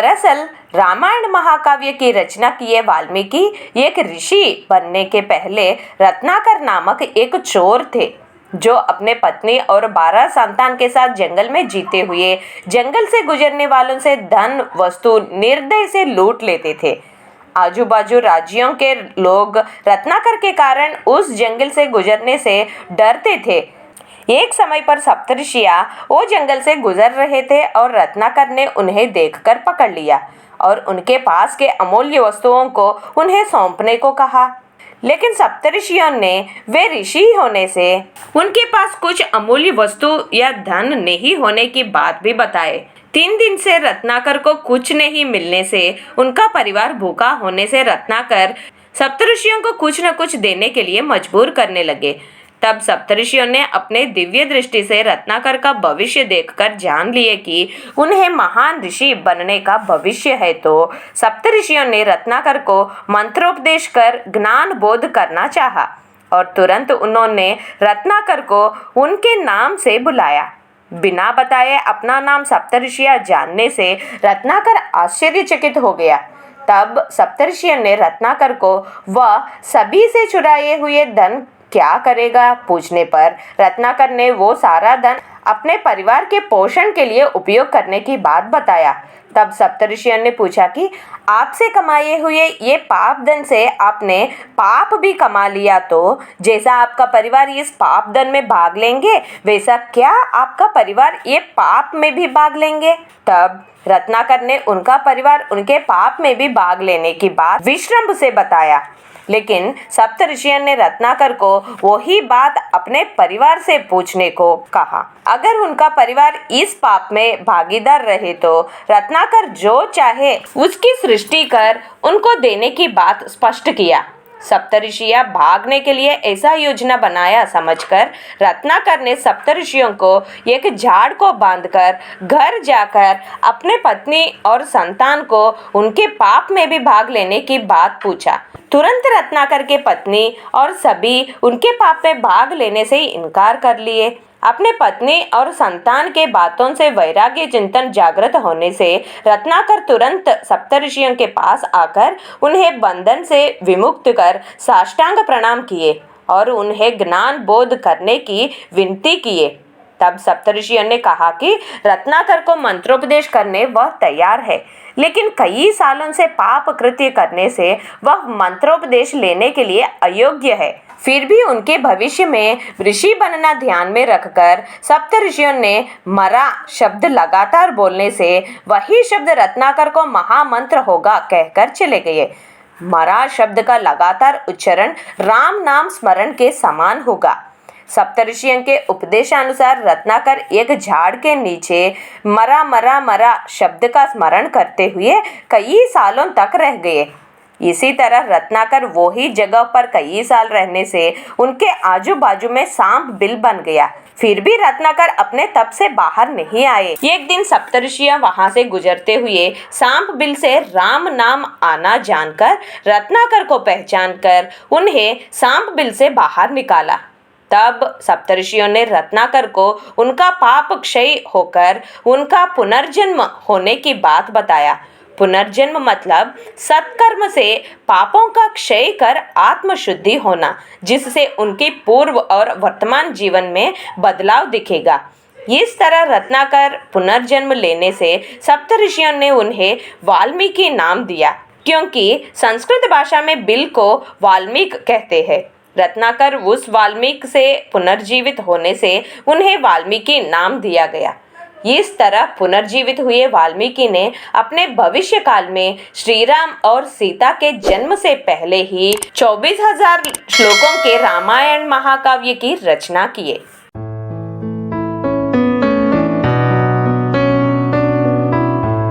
दरअसल रामायण महाकाव्य की रचना किए वाल्मीकि एक ऋषि बनने के पहले रत्नाकर नामक एक चोर थे जो अपने पत्नी और 12 संतान के साथ जंगल में जीते हुए जंगल से गुजरने वालों से धन वस्तु निर्दय से लूट लेते थे। आजू बाजू राज्यों के लोग रत्नाकर के कारण उस जंगल से गुजरने से डरते थे। एक समय पर सप्तऋषियां वो जंगल से गुजर रहे थे और रत्नाकर ने उन्हें देखकर पकड़ लिया और उनके पास के अमूल्य वस्तुओं को उन्हें सौंपने को कहा। लेकिन सप्तऋषियों ने वे ऋषि होने से उनके पास कुछ अमूल्य वस्तु या धन नहीं होने की बात भी बताए। 3 दिन से रत्नाकर को कुछ नहीं मिलने से उनका परिवार भूखा होने से रत्नाकर सप्तऋषियों को कुछ न कुछ देने के लिए मजबूर करने लगे। तब सप्तऋषियों ने अपने दिव्य दृष्टि से रत्नाकर का भविष्य देखकर जान लिए कि उन्हें महान ऋषि बनने का भविष्य है, तो सप्तऋषियों ने रत्नाकर को मंत्रोपदेश कर ज्ञान बोध करना चाहा और तुरंत उन्होंने रत्नाकर को उनके नाम से बुलाया। बिना बताए अपना नाम सप्तऋषियां जानने से रत्नाकर आश्चर्यचकित हो गया। तब सप्तऋषियों ने रत्नाकर को वह सभी से चुराए हुए धन क्या करेगा पूछने पर रत्नाकर ने वो सारा धन अपने परिवार के पोषण के लिए उपयोग करने की बात बताया। तब सप्तऋषियों ने पूछा कि आपसे कमाए हुए ये पाप धन से आपने पाप भी कमा लिया, तो जैसा आपका परिवार इस पाप धन में भाग लेंगे वैसा क्या आपका परिवार ये पाप में भी भाग लेंगे? तब रत्नाकर ने उनका परिवार उनके पाप में भी भाग लेने की बात विश्रम्भ से बताया। लेकिन सप्तऋषियों ने रत्नाकर को वही बात अपने परिवार से पूछने को कहा। अगर उनका परिवार इस पाप में भागीदार रहे तो रत्नाकर जो चाहे उसकी सृष्टि कर उनको देने की बात स्पष्ट किया। सप्तऋषियां भागने के लिए ऐसा योजना बनाया समझकर रत्नाकर ने सप्तऋषियों को एक झाड़ को बांधकर घर जाकर अपने पत्नी और संतान को उनके पाप में भी भाग लेने की बात पूछा। तुरंत रत्नाकर के पत्नी और सभी उनके पाप में भाग लेने से इनकार कर लिए। अपने पत्नी और संतान के बातों से वैराग्य चिंतन जागृत होने से रत्नाकर तुरंत सप्तऋषियों के पास आकर उन्हें बंधन से विमुक्त कर साष्टांग प्रणाम किए और उन्हें ज्ञान बोध करने की विनती किए। तब सप्तऋषियों ने कहा कि रत्नाकर को मंत्रोपदेश करने वह तैयार है, लेकिन कई सालों से पाप कृत्य करने से वह मंत्रोपदेश लेने के लिए अयोग्य है। फिर भी उनके भविष्य में ऋषि बनना ध्यान में रखकर सप्तऋषियों ने मरा शब्द लगातार बोलने से वही शब्द रत्नाकर को महामंत्र होगा कहकर चले गए। मरा शब्द का लगातार उच्चारण राम नाम स्मरण के समान होगा। सप्तऋषियों के उपदेशानुसार रत्नाकर एक झाड़ के नीचे मरा मरा मरा शब्द का स्मरण करते हुए कई सालों तक रह गए। इसी तरह रत्नाकर वो ही जगह पर कई साल रहने से उनके आजू बाजू में सांप बिल बन गया। फिर भी रत्नाकर अपने तप से बाहर नहीं आए। एक दिन सप्तऋषियां वहां से गुजरते हुए सांप बिल से राम नाम आना जानकर रत्नाकर को पहचान कर उन्हें सांप बिल से बाहर निकाला। तब सप्तऋषियों ने रत्नाकर को उनका पाप क्षय होकर उनका पुनर्जन्म होने की बात बताया। पुनर्जन्म मतलब सत्कर्म से पापों का क्षय कर आत्मशुद्धि होना, जिससे उनके पूर्व और वर्तमान जीवन में बदलाव दिखेगा। इस तरह रत्नाकर पुनर्जन्म लेने से सप्तऋषियों ने उन्हें वाल्मीकि नाम दिया, क्योंकि संस्कृत भाषा में बिल को वाल्मीकि कहते हैं। रत्नाकर उस वाल्मीकि से पुनर्जीवित होने से उन्हें वाल्मीकि नाम दिया गया। इस तरह पुनर्जीवित हुए वाल्मीकि ने अपने भविष्य काल में श्री राम और सीता के जन्म से पहले ही 24,000 श्लोकों के रामायण महाकाव्य की रचना किए।